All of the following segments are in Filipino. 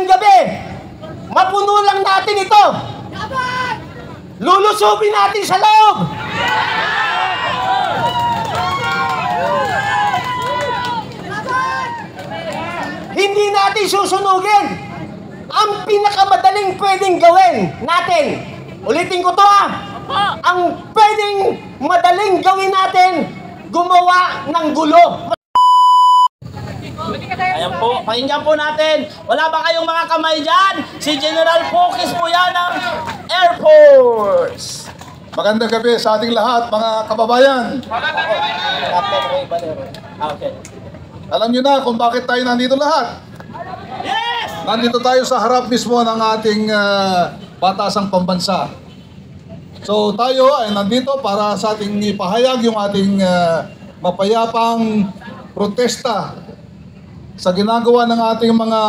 ngayong gabi, mapuno lang natin ito. Lulusubin natin sa loob. Hindi natin susunugin. Ang pinakamadaling pwedeng gawin natin, ulitin ko to ang pwedeng madaling gawin natin, gumawa ng gulo. Ayan po, pakinggan po natin. Wala ba kayong mga kamay dyan? Si General Pokis po yan ng Air Force. Magandang gabi sa ating lahat, mga kababayan. Magandang gabi. Captain Ray Valero. Okay. Alam niyo na kung bakit tayo nandito lahat. Yes! Nandito tayo sa harap mismo ng ating batasang pambansa. So tayo ay nandito para sa ating ipahayag yung ating mapayapang protesta sa ginagawa ng ating mga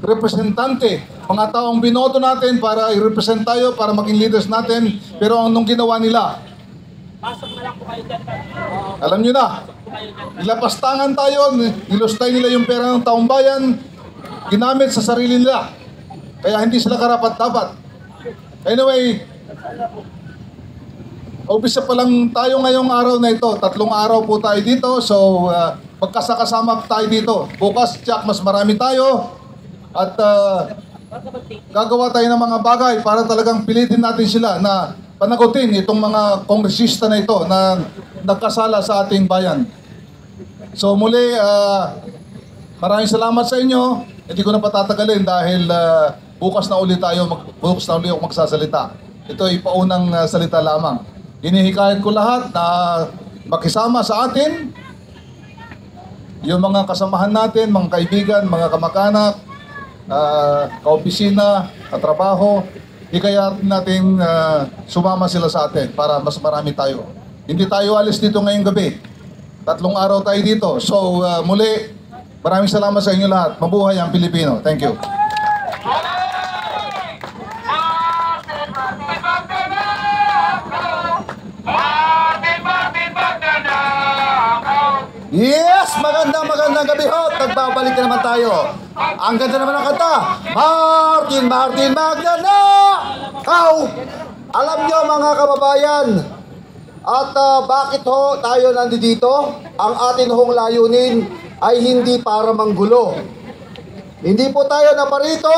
representante, mga taong binoto natin para i-represent tayo, para maging leaders natin, pero anong ginawa nila? Alam niyo na, nilapastangan tayo, nilustay nila yung pera ng taong bayan, ginamit sa sarili nila, kaya hindi sila karapat-dapat. Anyway, umpisa pa lang tayo ngayong araw na ito. 3 araw po tayo dito. So, magkasakasama tayo dito. Bukas, Jack, mas marami tayo. At gagawa tayo ng mga bagay para talagang pilitin natin sila na panagutin itong mga kongresista na ito na nagkasala sa ating bayan. So, muli, maraming salamat sa inyo. Hindi ko na patatagalin dahil bukas na ulit ako magsasalita. Ito ay paunang salita lamang. Hinihikayat ko lahat na makisama sa atin, yung mga kasamahan natin, mga kaibigan, mga kamag-anak, kaopisina, katrabaho, hikayat natin sumama sila sa atin para mas marami tayo. Hindi tayo alis dito ngayong gabi. 3 araw tayo dito. So muli, maraming salamat sa inyo lahat. Mabuhay ang Pilipino. Thank you. Yes! Magandang gabi ho! Nagbabalik na naman tayo. Ang ganda naman ng kanta. Martin Magnanakaw! Alam nyo mga kababayan, at bakit ho tayo nandito? Ang atin hong layunin ay hindi para manggulo. Hindi po tayo naparito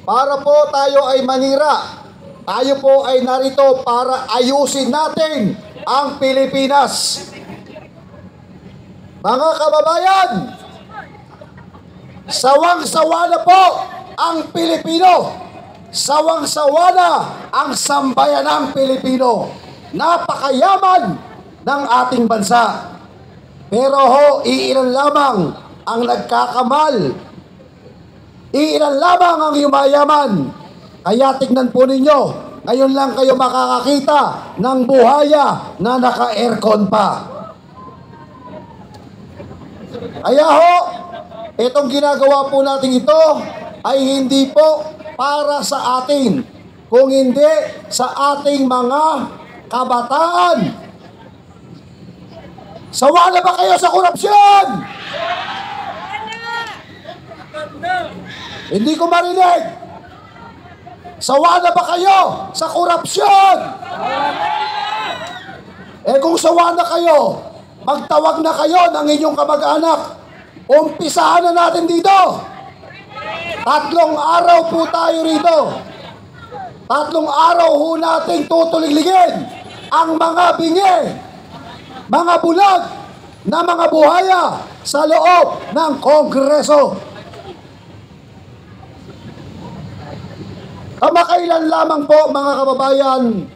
para po tayo ay manira. Tayo po ay narito para ayusin natin ang Pilipinas. Mga kababayan, sawang-sawa na po ang Pilipino. Sawang-sawa na ang sambayanang Pilipino. Napakayaman ng ating bansa. Pero ho, iilan lamang ang nagkakamal. Iilan lamang ang yumayaman. Kaya tignan po ninyo, ngayon lang kayo makakakita ng buhaya na naka-aircon pa. Kaya ho, itong ginagawa po natin ito ay hindi po para sa atin, kung hindi sa ating mga kabataan. Sawa na ba kayo sa korupsyon? Hindi ko marinig. Sawa na ba kayo sa korupsyon? Kung sawa na kayo, magtawag na kayo ng inyong kamag-anak. Umpisahan na natin dito. 3 araw po tayo rito. 3 araw ho nating tutuligligin ang mga bingi, mga bulag na mga buhaya sa loob ng Kongreso. Kamakailan lamang po mga kababayan,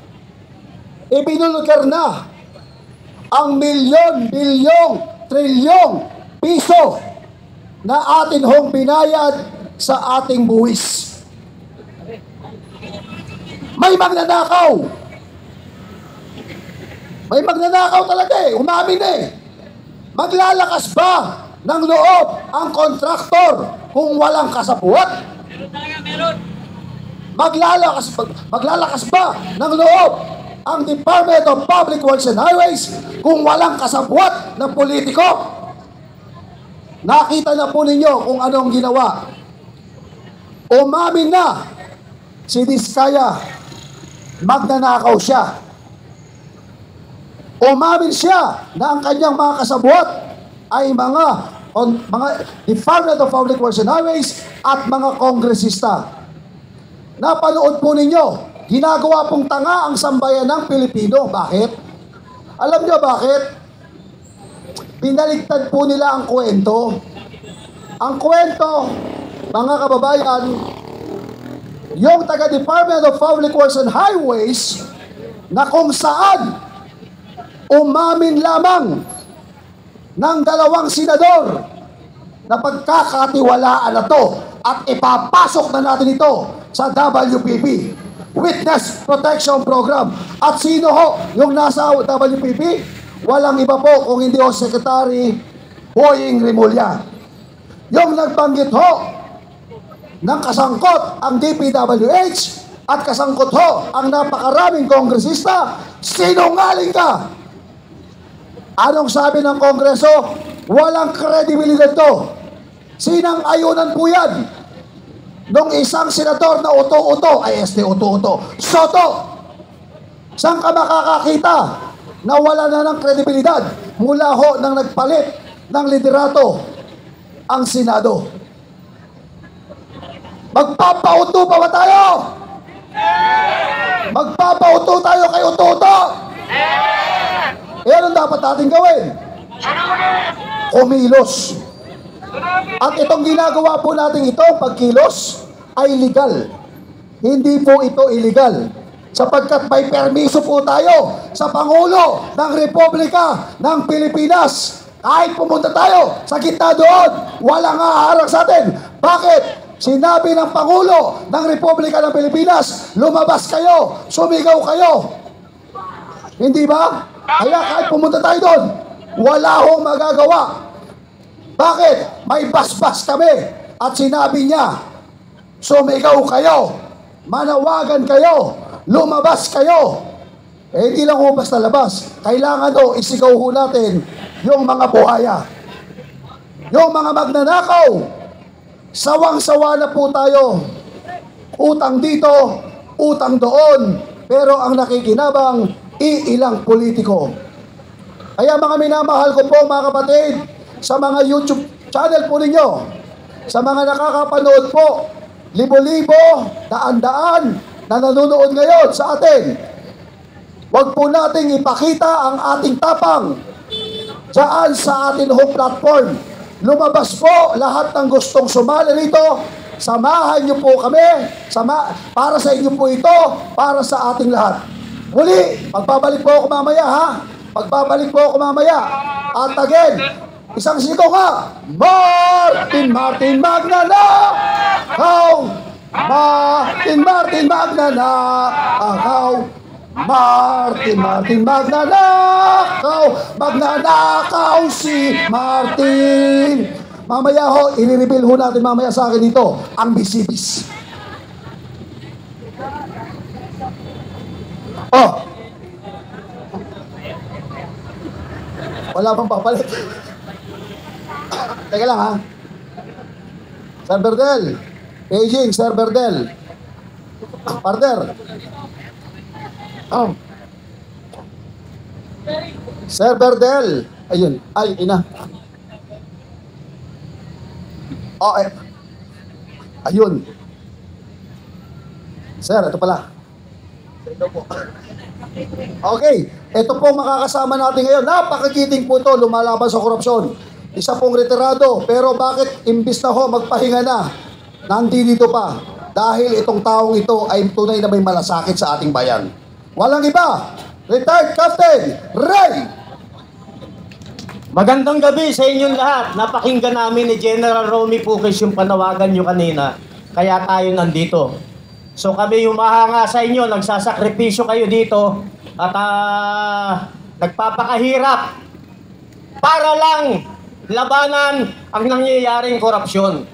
ibinulgar na ang milyon, bilyong, trilyong piso na atin hong binayad sa ating buwis. May magnanakaw. May magnanakaw talaga umamin Maglalakas ba ng loob ang kontraktor kung walang kasapuat? Maglalakas ba ng loob ang Department of Public Works and Highways kung walang kasabwat ng politiko? Nakita na po ninyo kung anong ginawa Umamin na si Diskaya, magnanakaw siya. Umamin siya na ang kanyang mga kasabwat ay mga Department of Public Works and Highways at mga kongresista. Napanood po ninyo, ginagawa pong tanga ang sambayan ng Pilipino. Bakit? Alam nyo bakit? Pinaligtad po nila ang kwento. Ang kwento, mga kababayan, yung taga-Department of Public Works and Highways na kung saan umamin lamang ng 2 senador na pagkakatiwalaan na to at ipapasok na natin ito sa WPP, Witness Protection Program. At sino ho yung nasa WPP? Walang iba po kung hindi ho Secretary Boying Rimulya. Yung nagbanggit ho ng kasangkot ang DPWH at kasangkot ho ang napakaraming kongresista, sinungaling ka! Anong sabi ng Kongreso? Walang kredibilidad to. Sinang-ayunan po yan nung isang senador na uto-uto, ay uto-uto, Soto. Saan ka makakakita na wala na ng kredibilidad mula ho nang nagpalit ng liderato ang Senado? Magpapauto pa ba tayo? Magpapauto tayo kay uto-uto? Anong dapat natin gawin? Kumilos. At itong ginagawa po natin ito, pagkilos, ay legal. Hindi po ito illegal. Sapagkat may permiso po tayo sa Pangulo ng Republika ng Pilipinas. Kahit pumunta tayo sa gitna doon, walang haharang sa atin. Bakit? Sinabi ng Pangulo ng Republika ng Pilipinas, lumabas kayo, sumigaw kayo. Hindi ba? Kaya kahit pumunta tayo doon, wala hong magagawa. Bakit? May basbas kami. At sinabi niya, sumigaw kayo, manawagan kayo, lumabas kayo. Eh, hindi lang ho basta labas. Kailangan ho, isigaw ho natin yung mga buhaya. Yung mga magnanakaw. Sawang-sawa na po tayo. Utang dito, utang doon. Pero ang nakikinabang, iilang politiko. Kaya mga minamahal ko po mga kapatid, sa mga YouTube channel po ninyo, sa mga nakakapanood po, libo-libo, daan-daan na nanonood ngayon sa atin, huwag po nating ipakita ang ating tapang dyan sa ating home platform. Lumabas po lahat ng gustong sumali rito. Samahan niyo po kami. Para sa inyo po ito, para sa ating lahat. Muli, magbabalik po ako mamaya ha. Magbabalik po ako mamaya. At again, isang sigaw nga. Martin magnanakaw. Martin magnanakaw. Martin magnanakaw. Magnanakaw si Martin. Mamaya ho, i-reveal ho natin mamaya sa akin dito ang bisibis. Oh. Wala pang papalit. Teka lang ha. Sir Berdel. Paging, Sir Berdel. Partner. Oh. Sir Berdel. Ayun. Ay, ina. Oh, eh. Ayun. Sir, ito pala. Ito po. Okay, ito po makakasama natin ngayon. Napakakiting po ito, lumalaban sa korupsyon. Isa pong retirado, pero bakit imbis na ho magpahinga na, nandito pa? Dahil itong taong ito ay tunay na may malasakit sa ating bayan. Walang iba, retired Captain Ray! Magandang gabi sa inyong lahat. Napakinggan namin ni General Romy Puquis yung panawagan nyo kanina. Kaya tayo nandito. So kami humahanga sa inyo, nagsasakripisyo kayo dito at nagpapakahirap para lang labanan ang nangyayaring korupsyon.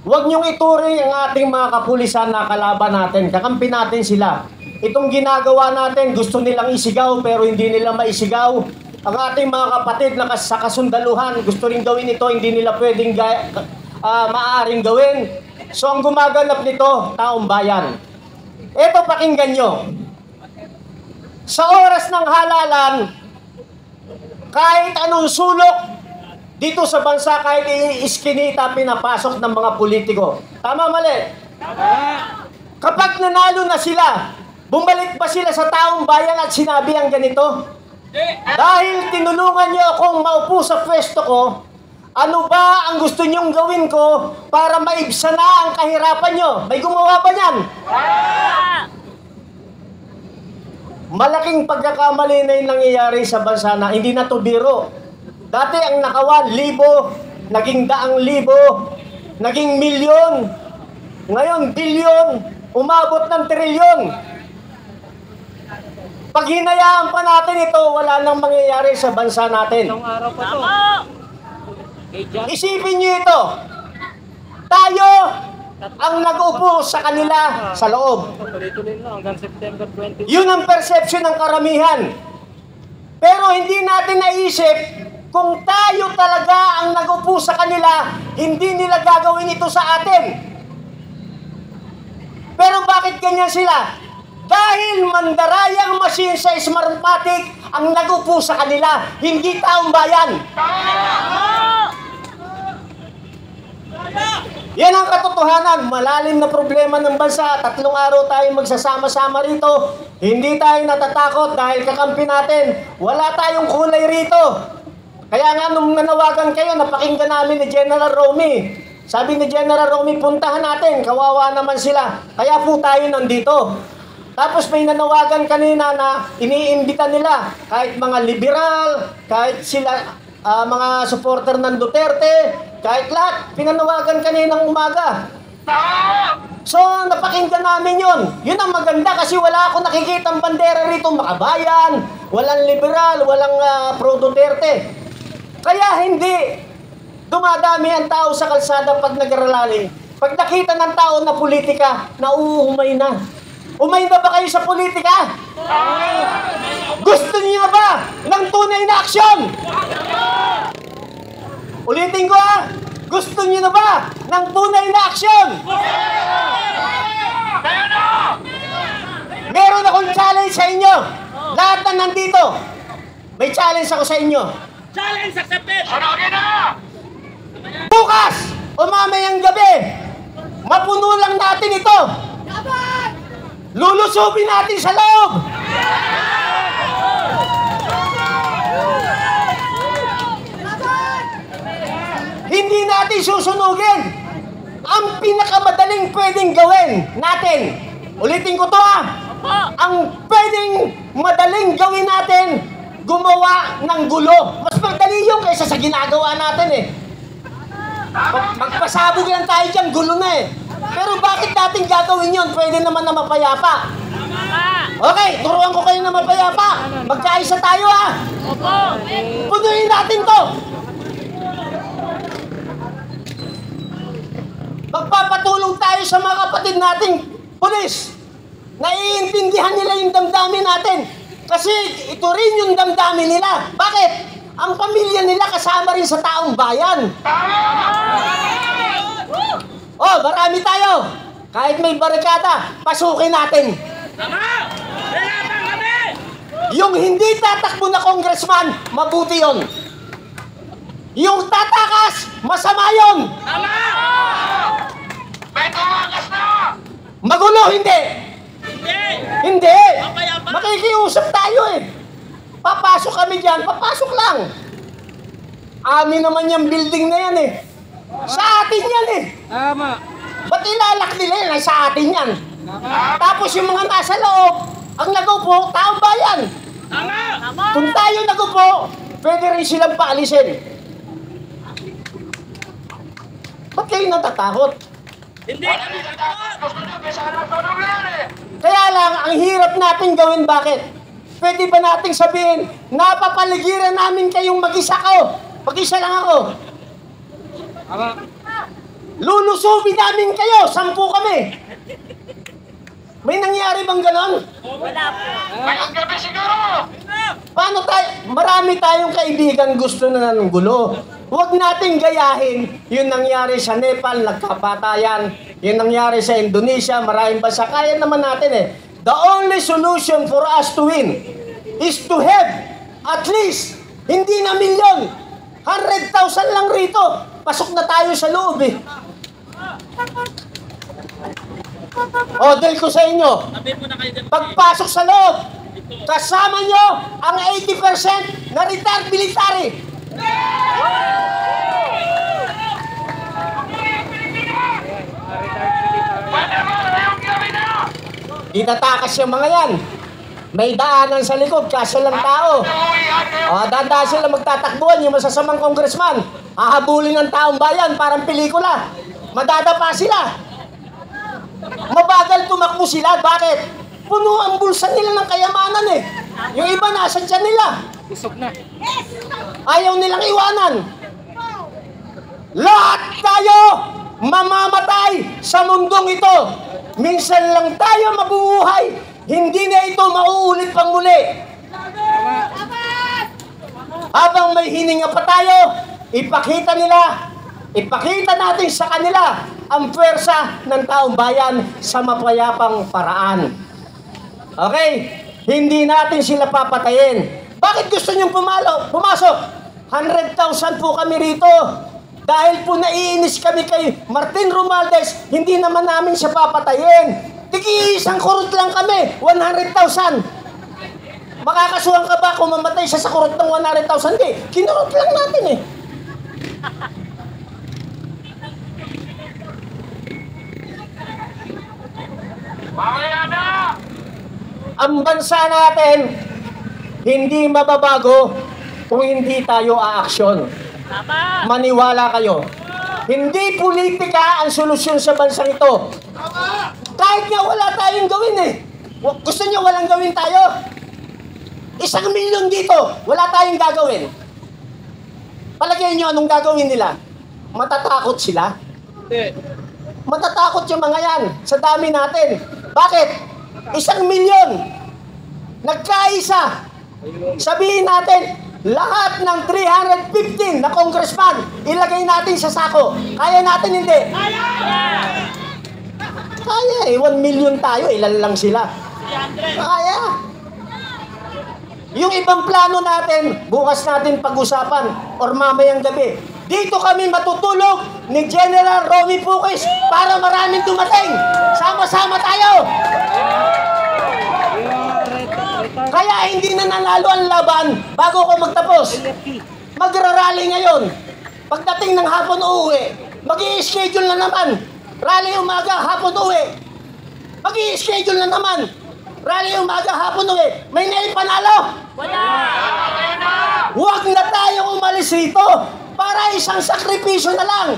Huwag niyong ituring ang ating mga kapulisan na kalaban natin, kakampi natin sila. Itong ginagawa natin, gusto nilang isigaw pero hindi nila maisigaw. Ang ating mga kapatid na sa kasundaluhan, gusto rin gawin ito, hindi nila pwedeng maaaring gawin. So ang gumaganap nito, taong bayan. Ito, pakinggan nyo. Sa oras ng halalan, kahit anong sulok dito sa bansa, kahit iskinita pinapasok ng mga politiko. Tama, mali? Kapag nanalo na sila, bumalik ba sila sa taong bayan at sinabi ang ganito? Dahil tinulungan niyo akong maupo sa pwesto ko, ano ba ang gusto niyong gawin ko para maibsa na ang kahirapan niyo? May gumawa ba niyan? Malaking pagkakamali na yung nangyayari sa bansa na hindi na to biro. Dati ang naka 1,000, naging 100,000, naging milyon, ngayon bilyon, umabot ng trilyon. Pag hinayaan pa natin ito, wala nang mangyayari sa bansa natin. Isipin niyo ito. Tayo ang nag-upo sa kanila sa loob. Yun ang perception ng karamihan. Pero hindi natin naisip kung tayo talaga ang nag-upo sa kanila, hindi nila gagawin ito sa atin. Pero bakit ganyan sila? Dahil mandarayang machine sa Smartmatic ang nagupo sa kanila, hindi taong bayan. Yan ang katotohanan. Malalim na problema ng bansa. 3 araw tayo magsasama-sama rito. Hindi tayo natatakot dahil kakampi natin. Wala tayong kulay rito. Kaya nga nung nanawagan kayo, napakinggan namin ni General Romy. Sabi ni General Romy, puntahan natin. Kawawa naman sila. Kaya po tayo nandito. Tapos may nanawagan kanina na iniimbita nila kahit mga liberal, kahit sila mga supporter ng Duterte, kahit lahat, pinanawagan kaninang umaga. So, napakinggan namin yun. Yun ang maganda kasi wala akong nakikitang bandera rito, makabayan, walang liberal, walang pro-Duterte. Kaya hindi dumadami ang tao sa kalsada pag nag-rally. Pag nakita ng tao na politika, nauumay na. Umay na ba kayo sa politika? Gusto niyo na ba ng tunay na aksyon? Ulitin ko gusto niyo na ba ng tunay na aksyon? Meron akong challenge sa inyo. Lahat na nandito. May challenge ako sa inyo. Challenge accepted! Bukas o mamayang gabi, mapuno lang natin ito. Lulusubin natin sa loob. Hindi natin susunugin. Ang pinakamadaling pwedeng gawin natin. Ulitin ko to Ang pwedeng madaling gawin natin, gumawa ng gulo. Mas madali yun kaysa sa ginagawa natin Magpasabog lang tayo dyan, gulo na Pero bakit natin gagawin yun? Pwede naman na mapayapa. Okay, turuan ko kayo na mapayapa. Magkaisa tayo Punuin natin to. Magpapatulong tayo sa mga kapatid nating pulis. Naiintindihan nila yung damdamin natin. Kasi ito rin yung damdamin nila. Bakit? Ang pamilya nila kasama rin sa taong bayan. Oh, marami tayo. Kahit may barikada, pasukin natin. Yung hindi tatakbo na congressman, mabuti yun. Yung tatakas, masama yun. Magulo, hindi. Hindi. Makikiusap tayo Papasok kami dyan, papasok lang. Amin naman yung building na yan Sa atin yan Tama. Ba't ilalak nila yan? Ay, sa atin yan. Tapos yung mga nasa loob, ang nagupo, taong bayan. Kung tayo nagupo, pwede rin silang paalisin. Ba't kayo natatakot? Hindi kami natakot. Kaya lang, ang hirap natin gawin, bakit? Pwede ba nating sabihin, napapaligiran namin kayong mag-isa ko. Mag-isa lang ako. Lulusubin namin kayo, 10 kami. May nangyari bang ganon? Wala po. Ngayong gabi siguro! Paano tayo? Marami tayong kaibigan gusto na ng gulo. Huwag nating gayahin yung nangyari sa Nepal, nagkapatayan. Yung nangyari sa Indonesia, maraming bansa. Kaya naman natin eh. The only solution for us to win is to have at least, hindi na milyon, 100,000 lang rito. Pasok na tayo sa loob eh. O, dahil ko sa inyo, Sabi mo na kayo dyan. pagpasok sa loob, kasama nyo ang 80% na retired military. Itatakas yung mga yan. May daanan sa likod, kasya lang tao. Dadaan sila magtatakbuhan, yung masasamang congressman. Hahabulin ng taong bayan, parang pelikula. Madadapa sila. Mabagal tumakbo sila. Bakit? Puno ang bulsa nila ng kayamanan eh. Yung iba nasa dyan nila. Usog na. Ayaw nilang iwanan. Lahat tayo mamamatay sa mundong ito. Minsan lang tayo mabubuhay. Hindi na ito mauulit pang muli. Habang may hininga pa tayo, ipakita natin sa kanila ang pwersa ng taong bayan sa mapayapang paraan. Okay? Hindi natin sila papatayin. Bakit gusto niyong pumasok? 100,000 po kami rito. Dahil po naiinis kami kay Martin Romualdez, hindi naman namin siya papatayin. Tigi-isang kurot lang kami, 100,000. Makakasuhan ka ba kung mamatay siya sa kurot ng 100,000? Hindi, kinurot lang natin eh. Ang bansa natin, hindi mababago kung hindi tayo aaksyon. Tama. Maniwala kayo. Hindi politika ang solusyon sa bansang ito. Kahit nga wala tayong gawin eh. Gusto nyo walang gawin tayo? 1 milyon dito, wala tayong gagawin. Palagay nyo anong gagawin nila? Matatakot sila? Hindi. Matatakot yung mga yan sa dami natin. Bakit? 1 milyon. Nagkaisa. Sabihin natin, lahat ng 315 na congressman, ilagay natin sa sako. Kaya natin hindi? Kaya eh, 1 million tayo, ilan lang sila. Kaya. Yung ibang plano natin, bukas natin pag-usapan or mamayang gabi. Dito kami matutulog ni General Romy Puquis para maraming dumating. Sama-sama tayo. Kaya hindi na nanalo ang laban bago ako magtapos. Magra-rally ngayon. Pagdating ng hapon uuwi, mag-i-schedule na naman. Rally umaga, hapon uwi. Mag-i-schedule na naman. Rally umaga, hapon uwi. May naipanalo? Wala. Huwag na tayong umalis rito para isang sakripisyo na lang.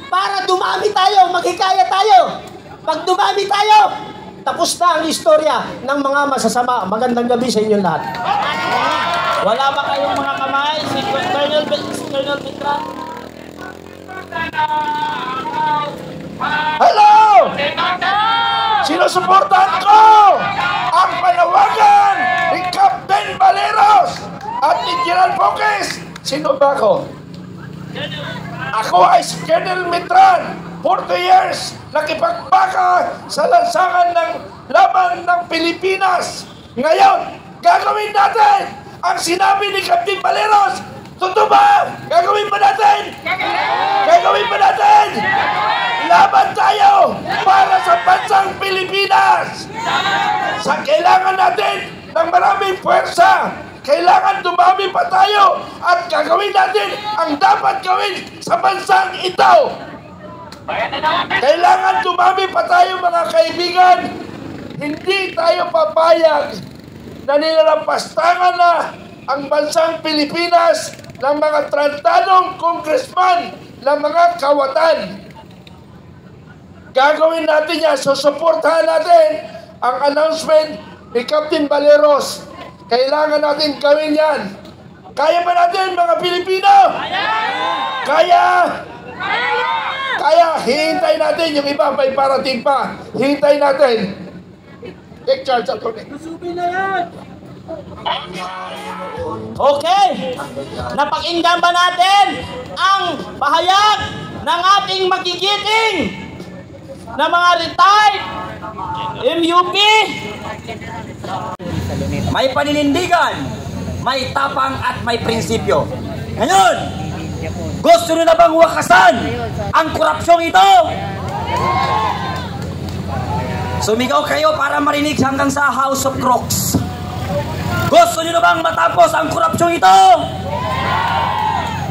Para dumami tayo, maghikaya tayo. Pag dumami tayo, tapos na ang istorya ng mga masasama. Magandang gabi sa inyo lahat. Wala ba kayong mga kamay? Si Colonel Beltran. Hello! Sinusuportahan ko ang panawagan ni Captain Valeros at ni General Puquis. Sino ba ako? Ako ay si Colonel Mitran, 40 years, nakipagbaka sa lansangan ng laban ng Pilipinas. Ngayon, gagawin natin ang sinabi ni Captain Valeros. Totoo ba? Gagawin ba natin? Gagawin ba natin? Laban tayo para sa bansang Pilipinas. Sa kailangan natin ng maraming puwersa. Kailangan dumami pa tayo at gagawin natin ang dapat gawin sa bansang ito. Kailangan dumami pa tayo mga kaibigan. Hindi tayo papayag na nilalampastangan na ang bansang Pilipinas ng mga tratadong congressman ng mga kawatan. Gagawin natin yan. Susuportahan natin ang announcement ni Captain Valeros. Kailangan natin gawin yan. Kaya ba natin mga Pilipino? Kaya! Kaya, hihintay natin. Yung iba may parating pa. Hihintay natin. Take charge, Atty. Okay, napakinggan ba natin ang pahayag ng ating magigiting na mga retired MUP? May paninindigan, may tapang at may prinsipyo. Ngayon, gusto nyo na bang wakasan ang korupsyong ito? Sumigaw kayo para marinig hanggang sa House of Crocs. Gusto nyo na bang matapos ang korupsyong ito?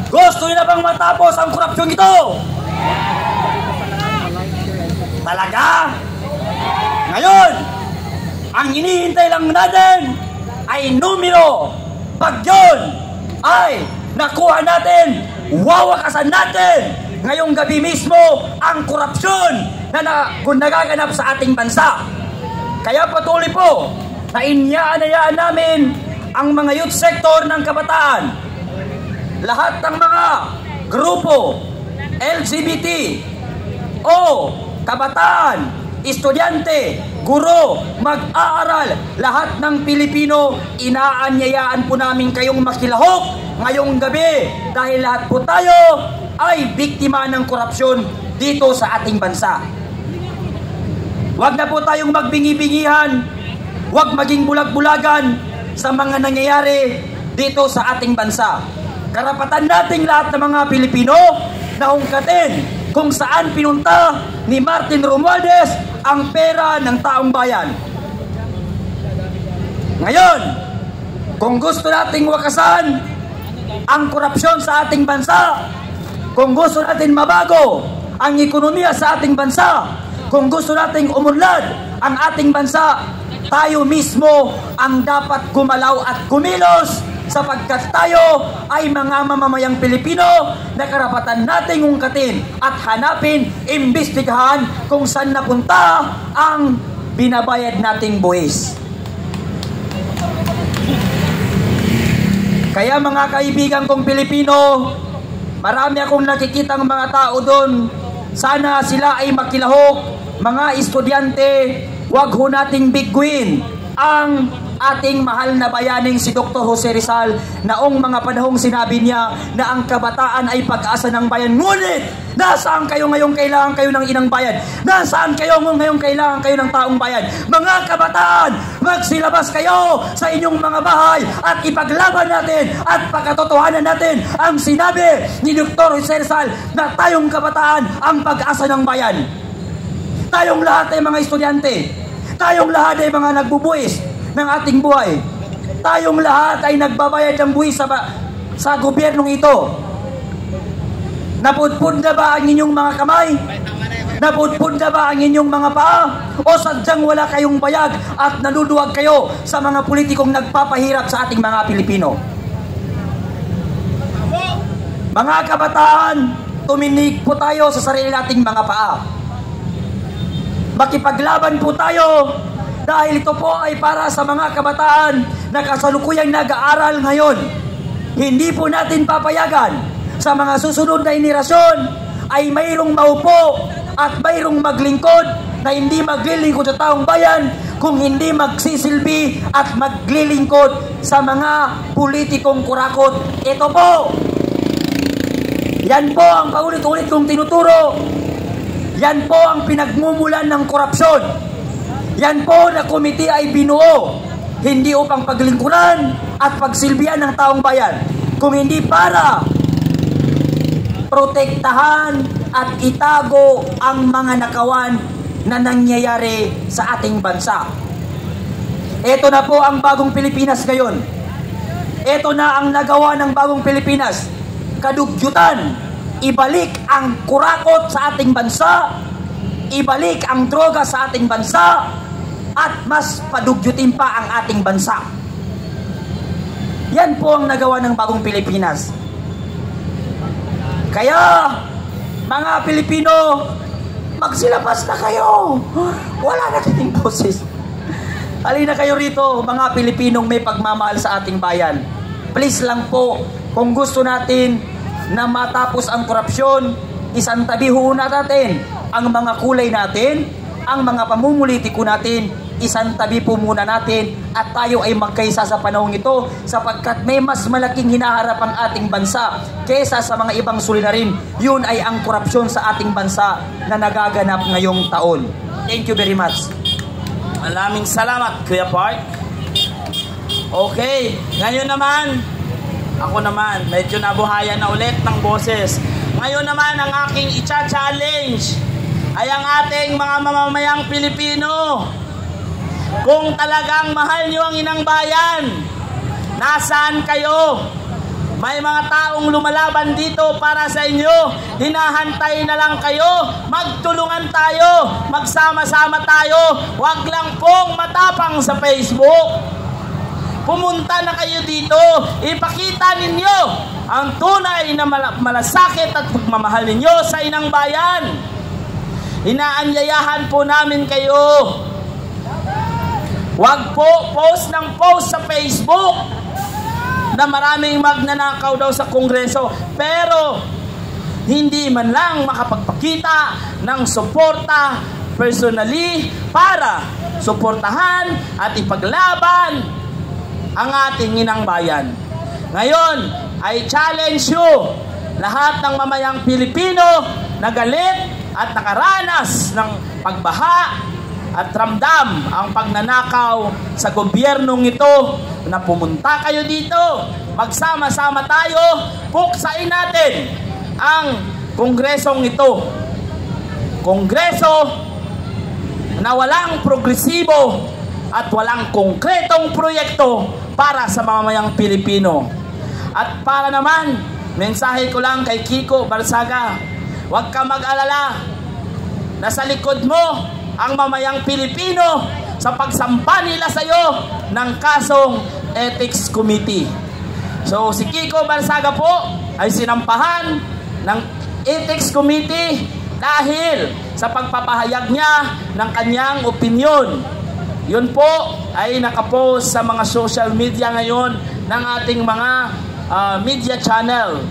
Gusto nyo na bang matapos ang korupsyong ito? Talaga? Ngayon, ang hinihintay lang natin ay numero. Pag yun ay nakuha natin, wawakasan natin ngayong gabi mismo ang korupsyon na nagaganap sa ating bansa. Kaya patuloy po na inyaan namin ang mga youth sector ng kabataan, lahat ng mga grupo LGBT o kabataan, estudyante, guro, mag-aaral, lahat ng Pilipino, inaanyayaan po namin kayong makilahok ngayong gabi dahil lahat po tayo ay biktima ng korupsyon dito sa ating bansa. Huwag na po tayong magbingi-bingihan, huwag maging bulag-bulagan sa mga nangyayari dito sa ating bansa. Karapatan nating lahat ng mga Pilipino na ungkatin kung saan pinunta ni Martin Romualdez ang pera ng taong bayan. Ngayon, kung gusto nating wakasan ang korupsyon sa ating bansa, kung gusto natin mabago ang ekonomiya sa ating bansa, kung gusto nating umunlad ang ating bansa, tayo mismo ang dapat gumalaw at kumilos sapagkat tayo ay mga mamamayang Pilipino na karapatan nating ungkatin at hanapin, imbestigahan kung saan napunta ang binabayad nating buwis. Kaya mga kaibigan kong Pilipino, marami akong nakikitang mga tao doon. Sana sila ay makilahok. Mga estudyante, wag ho nating biguin ang ating mahal na bayaning si Dr. Jose Rizal naong mga panahong sinabi niya na ang kabataan ay pag-asa ng bayan. Ngunit, nasaan kayo ngayong kailangan kayo ng inang bayan? Nasaan kayo ngayong kailangan kayo ng taong bayan? Mga kabataan, magsilabas kayo sa inyong mga bahay at ipaglaban natin at pagkatotohanan natin ang sinabi ni Dr. Jose Rizal na tayong kabataan ang pag-asa ng bayan. Tayong lahat ay mga estudyante. Tayong lahat ay mga nagbubuwis ng ating buhay. Tayong lahat ay nagbabayad ng buwis sa gobyernong ito. Napudpud na ba ang inyong mga kamay? Napudpud na ba ang inyong mga paa? O sadyang wala kayong bayag at naduduwag kayo sa mga politikong nagpapahirap sa ating mga Pilipino? Mga kabataan, tuminig po tayo sa sarili nating mga paa. Makipaglaban po tayo dahil ito po ay para sa mga kabataan na kasalukuyang nag-aaral ngayon. Hindi po natin papayagan sa mga susunod na henerasyon ay mayroong maupo at mayroong maglingkod na hindi maglilingkod sa taong bayan kung hindi magsisilbi at maglilingkod sa mga politikong kurakot. Ito po, yan po ang paulit-ulit kong tinuturo. Yan po ang pinagmumulan ng korupsyon. Yan po na komite ay binuo, hindi upang paglingkuran at pagsilbihan ng taong bayan, kung hindi para protektahan at itago ang mga nakawan na nangyayari sa ating bansa. Ito na po ang bagong Pilipinas ngayon. Ito na ang nagawa ng bagong Pilipinas. Kadugyutan. Ibalik ang kurakot sa ating bansa, ibalik ang droga sa ating bansa, at mas padugyutin pa ang ating bansa. Yan po ang nagawa ng bagong Pilipinas. Kaya, mga Pilipino, magsilabas na kayo. Wala na kayong boses. Halina kayo rito, mga Pilipinong may pagmamahal sa ating bayan. Please lang po, kung gusto natin na matapos ang korupsyon, isantabi ho natin ang mga kulay natin, ang mga pamumulitiko natin, isang tabi po muna natin at tayo ay magkaisa sa panahong ito sapagkat may mas malaking hinaharap ang ating bansa kaysa sa mga ibang suliranin. Yun ay ang korupsyon sa ating bansa na nagaganap ngayong taon. Thank you very much. Maraming salamat, Kuya Park. Okay, ngayon naman, ako naman, medyo nabuhayan na ulit ng boses. Ngayon naman, ang aking i-challenge ay ang ating mga mamamayang Pilipino. Kung talagang mahal nyo ang inang bayan, nasaan kayo? May mga taong lumalaban dito para sa inyo. Hinahantay na lang kayo. Magtulungan tayo. Magsama-sama tayo. Huwag lang pong matapang sa Facebook. Pumunta na kayo dito. Ipakita ninyo ang tunay na malasakit at pagmamahal ninyo sa inang bayan. Inaanyayahan po namin kayo. Huwag po post ng post sa Facebook na maraming magnanakaw daw sa Kongreso, pero hindi man lang makapagpakita ng suporta personally para suportahan at ipaglaban ang ating inang bayan. Ngayon ay challenge you, lahat ng mamayang Pilipino na galit at nakaranas ng pagbaha at ramdam ang pagnanakaw sa gobyernong ito, na pumunta kayo dito, magsama-sama tayo, puksain natin ang kongresong ito. Kongreso na walang progresibo at walang konkretong proyekto para sa mamamayang Pilipino. At para naman, mensahe ko lang kay Kiko Barsaga, huwag ka mag-alala, nasa likod mo ang mamayang Pilipino sa pagsampa nila sa iyo ng kasong Ethics Committee. So si Kiko Barsaga po ay sinampahan ng Ethics Committee dahil sa pagpapahayag niya ng kanyang opinyon. Yun po ay nakapost sa mga social media ngayon ng ating mga media channel.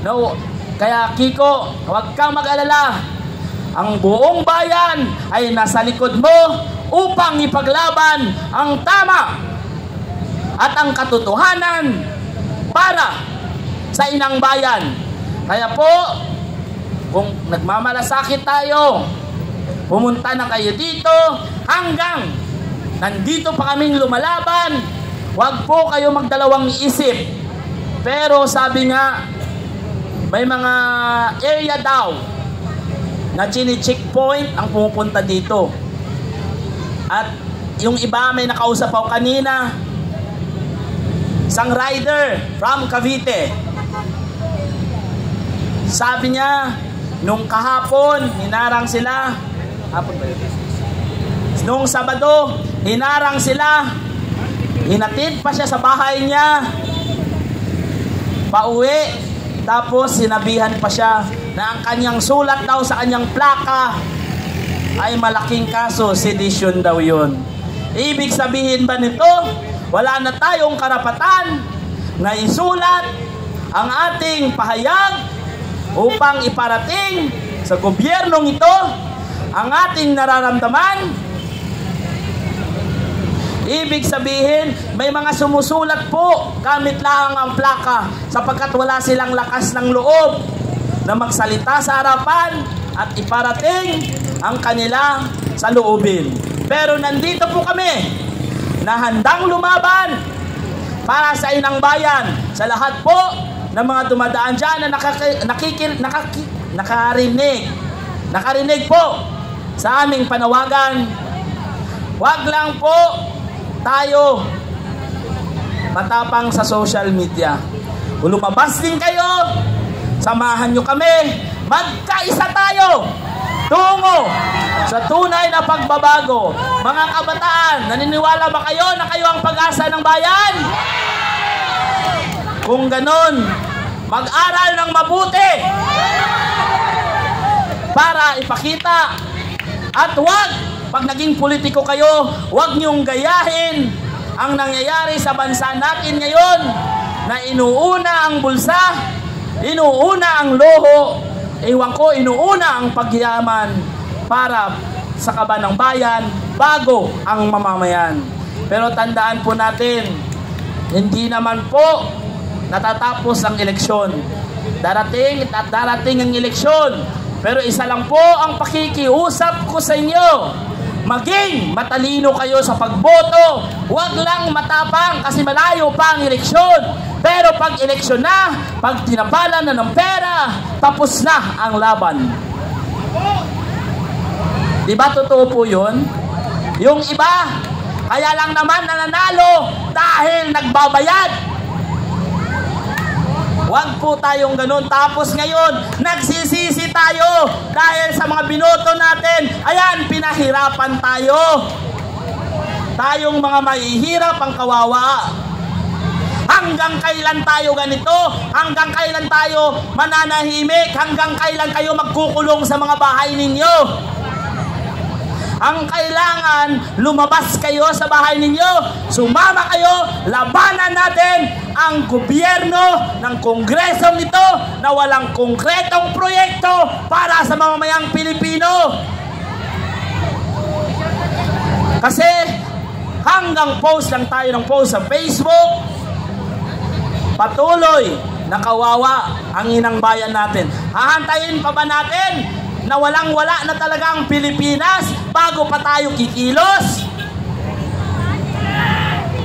No? Kaya Kiko, huwag kang mag-alala. Ang buong bayan ay nasa likod mo upang ipaglaban ang tama at ang katotohanan para sa inang bayan. Kaya po, kung nagmamalasakit tayo, pumunta na kayo dito hanggang nandito pa kaming lumalaban. Huwag po kayo magdalawang isip. Pero sabi nga, may mga area daw na chini-checkpoint ang pumupunta dito. At yung iba, may nakausap ako kanina, isang rider from Cavite. Sabi niya, nung kahapon, hinarang sila. Hapon ba yun? Nung Sabado, hinarang sila. Hinatid pa siya sa bahay niya. Pauwi. Tapos sinabihan pa siya na ang kanyang sulat daw sa kanyang plaka ay malaking kaso, sedition daw yun. Ibig sabihin ba nito, wala na tayong karapatan na isulat ang ating pahayag upang iparating sa gobyernong ito ang ating nararamdaman? Ibig sabihin, may mga sumusulat po gamit lang ang plaka sapagkat wala silang lakas ng loob na magsalita sa harapan at iparating ang kanila sa loobin. Pero nandito po kami na handang lumaban para sa inang bayan, sa lahat po ng mga dumadaan dyan na nakarinig po sa aming panawagan. Huwag lang po tayo matapang sa social media. Kung lumabas din kayo, samahan nyo kami, magkaisa tayo tungo sa tunay na pagbabago. Mga kabataan, naniniwala ba kayo na kayo ang pag-asa ng bayan? Kung ganon, mag-aral ng mabuti para ipakita. At huwag, pag naging politiko kayo, huwag niyong gayahin ang nangyayari sa bansa natin ngayon na inuuna ang bulsa, inuuna ang loho, inuuna ang pagyaman para sa kaban ng bayan bago ang mamamayan. Pero tandaan po natin, hindi naman po natatapos ang eleksyon. Darating at darating ang eleksyon. Pero isa lang po ang pakikiusap ko sa inyo. Maging matalino kayo sa pagboto. Huwag lang matapang kasi malayo pa ang eleksyon. Pero pag eleksyon na, pag tinapalan na ng pera, tapos na ang laban. Diba totoo po yun? Yung iba, kaya lang naman nananalo dahil nagbabayad. Huwag po tayong ganun. Tapos ngayon, nagsisisi tayo dahil sa mga binoto natin. Ayan, pinahirapan tayo. Tayong mga mahihirap ang kawawa. Hanggang kailan tayo ganito? Hanggang kailan tayo mananahimik? Hanggang kailan kayo magkukulong sa mga bahay ninyo? Ang kailangan, lumabas kayo sa bahay ninyo, sumama kayo, labanan natin ang gobyerno ng kongresong ito na walang konkretong proyekto para sa mamamayang Pilipino. Kasi hanggang post lang tayo ng post sa Facebook, patuloy na kawawa ang inang bayan natin. Hahantayin pa ba natin na walang-wala na talaga ang Pilipinas bago pa tayo kikilos?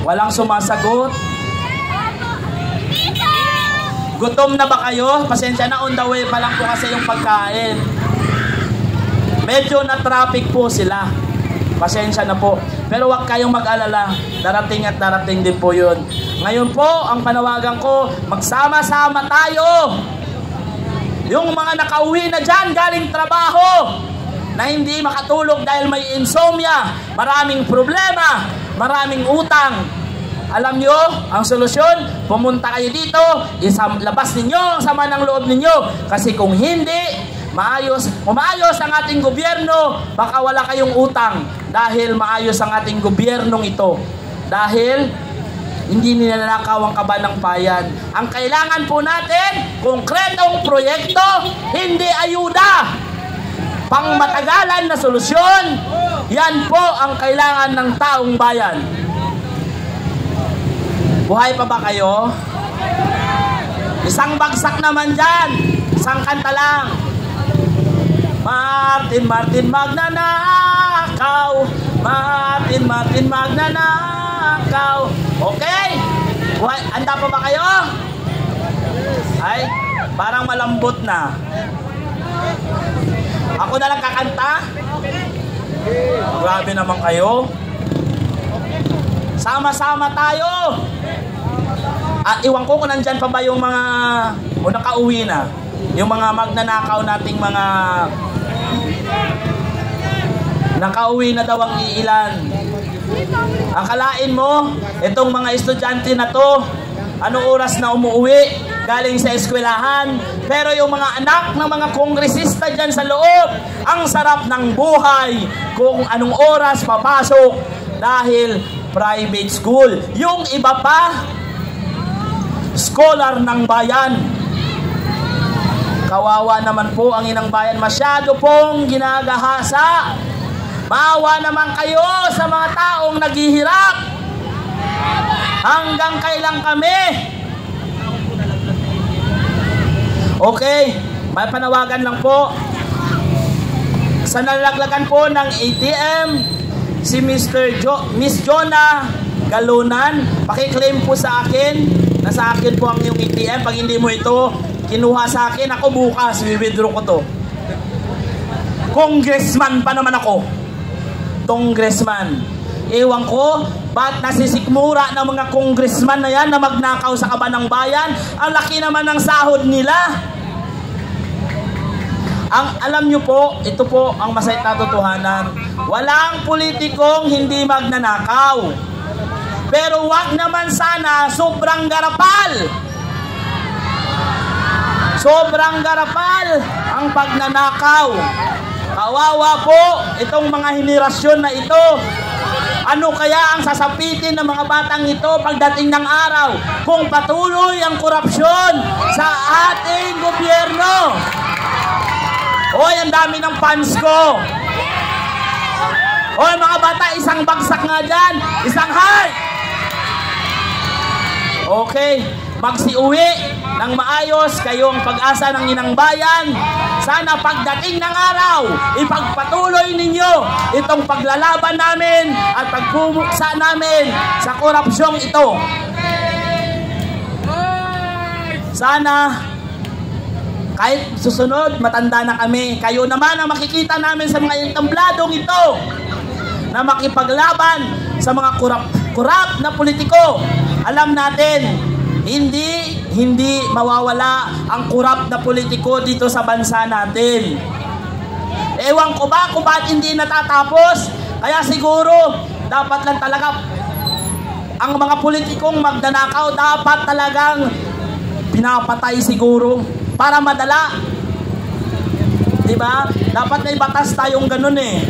Walang sumasagot. Gutom na ba kayo? Pasensya na, on the way pa lang po kasi yung pagkain. Medyo na traffic po sila. Pasensya na po. Pero huwag kayong mag-alala. Darating at darating din po yun. Ngayon po, ang panawagan ko, magsama-sama tayo. Yung mga nakauwi na dyan galing trabaho, na hindi makatulog dahil may insomnia, maraming problema, maraming utang. Alam nyo, ang solusyon, pumunta kayo dito, labas ninyo ang sama ng loob ninyo. Kasi kung hindi, maayos ang ating gobyerno, baka wala kayong utang. Dahil maayos ang ating gobyernong ito. Dahil hindi nilalakaw ang kaban ng bayan. Ang kailangan po natin, konkretong proyekto, hindi ayuda. Pangmatagalan na solusyon, yan po ang kailangan ng taong bayan. Buhay pa ba kayo? Isang bagsak naman dyan. Isang kanta lang. Martin, Martin magnanakaw. Martin, Martin magnanakaw. Okay? Buhay, handa pa ba kayo? Ay, parang malambot na. Ako na lang kakanta? Grabe naman kayo. Sama-sama tayo. Iwan ko kung nandyan pa ba yung mga o nakauwi na. Yung mga magnanakaw nating mga nakauwi na daw ang iilan. Akalain mo, itong mga estudyante na to, anong oras na umuwi galing sa eskwelahan. Pero yung mga anak ng mga kongresista dyan sa loob, ang sarap ng buhay kung anong oras papasok dahil private school. Yung iba pa, scholar ng bayan. Kawawa naman po ang inang bayan. Masyado pong ginagahasa. Maawa naman kayo sa mga taong naghihirap. Hanggang kailan kami? Okay, may panawagan lang po. Sa nalaglagan po ng ATM, si Miss Jonah Galunan, pakiklaim po sa akin. Nasa akin po ang iyong ATM. Pag hindi mo ito kinuha sa akin, ako bukas i-withdraw ko to. Congressman pa naman ako. Congressman. Ewan ko, ba't nasisikmura ng mga congressman na yan na magnakaw sa kaban ng bayan? Ang laki naman ng sahod nila. Alam nyo po, ito po ang masayit na totohanan. Walang politikong hindi magnanakaw. Pero wag naman sana sobrang garapal. Sobrang garapal ang pagnanakaw. Kawawa po itong mga henerasyon na ito. Ano kaya ang sasapitin ng mga batang ito pagdating ng araw kung patuloy ang korupsyon sa ating gobyerno? Hoy, ang dami ng fans ko. Hoy mga bata, isang bagsak nga dyan. Isang high. Okay, magsiuwi ng maayos kayong pag-asa ng inang bayan. Sana pagdating ng araw, ipagpatuloy ninyo itong paglalaban namin at pagpumuksa namin sa korupsyong ito. Sana kahit susunod, matanda na kami, kayo naman ang makikita namin sa mga entambladong ito na makipaglaban sa mga kurap na politiko. Alam natin, hindi mawawala ang kurap na politiko dito sa bansa natin. Ewan ko ba kung bakit hindi natatapos? Kaya siguro, dapat lang talaga ang mga politikong magdanakaw, dapat talagang pinapatay siguro para madala. Diba? Dapat may batas tayong ganun eh.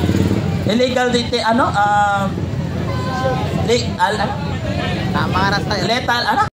Illegal dito, lethal,